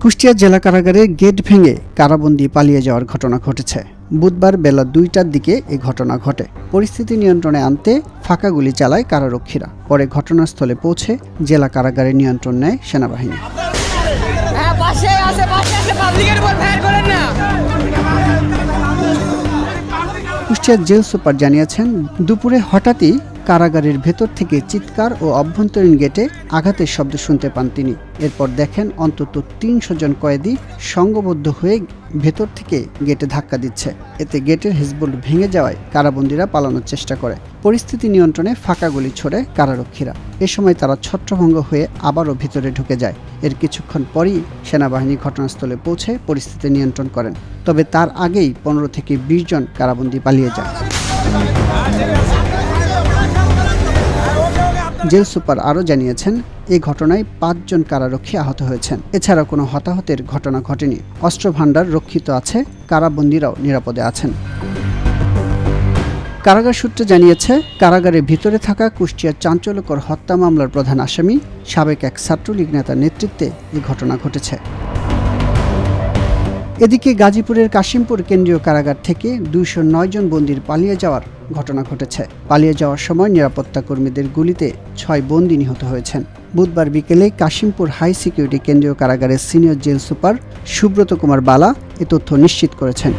কুষ্টিয়া জেলা কারাগারের গেট ভেঙে কারাবন্দী পালিয়ে যাওয়ার ঘটনা ঘটেছে। বুধবার বেলা 2টার দিকে এই ঘটনা ঘটে। পরিস্থিতি নিয়ন্ত্রণে আনতে ফাঁকা গুলি চালায় কারারক্ষীরা। পরে ঘটনাস্থলে পৌঁছে জেলা কারাগারের নিয়ন্ত্রণ নেয় সেনাবাহিনী। কুষ্টিয়ার জেল সুপার জানিয়েছেন, দুপুরে হঠাৎই কারাগারের ভেতর থেকে চিৎকার ও অভ্যন্তরীণ গেটে আঘাতের শব্দ শুনতে পান তিনি। এরপর দেখেন অন্তত 300 জন কয়েদি সংঘবদ্ধ হয়ে ভেতর থেকে গেটে ধাক্কা দিচ্ছে। এতে গেটের হেজবোল্ট ভেঙে যাওয়ায় কারাবন্দীরা পালানোর চেষ্টা করে। পরিস্থিতি নিয়ন্ত্রণে ফাঁকা গুলি ছোড়ে কারারক্ষীরা। এ সময় তারা ছত্রভঙ্গ হয়ে আবারও ভিতরে ঢুকে যায়। এর কিছুক্ষণ পরই সেনাবাহিনী ঘটনাস্থলে পৌঁছে পরিস্থিতি নিয়ন্ত্রণ করেন। তবে তার আগেই 15 থেকে 20 জন কারাবন্দী পালিয়ে যায়। জেল সুপার আরও জানিয়েছেন, এই ঘটনায় 5 জন কারারক্ষী আহত হয়েছেন। এছাড়া কোনো হতাহতের ঘটনা ঘটেনি। অস্ত্র ভাণ্ডার রক্ষিত আছে, কারাবন্দীরাও নিরাপদে আছেন। কারাগার সূত্রে জানিয়েছে, কারাগারের ভিতরে থাকা কুষ্টিয়ার চাঞ্চল্যকর হত্যা মামলার প্রধান আসামি সাবেক এক ছাত্রলীগ নেতার নেতৃত্বে এই ঘটনা ঘটেছে। এদিকে গাজীপুরের কাশিমপুর কেন্দ্রীয় কারাগার থেকে 209 জন বন্দীর পালিয়ে যাওয়ার ঘটনা ঘটেছে। পালিয়ে যাওয়ার সময় নিরাপত্তা কর্মীদের গুলিতে 6 বন্দী নিহত হয়েছেন। বুধবার বিকেলে কাশিমপুর হাই সিকিউরিটি কেন্দ্রীয় কারাগারের senior jail super Subrata Kumar Bala এ তথ্য নিশ্চিত করেছেন।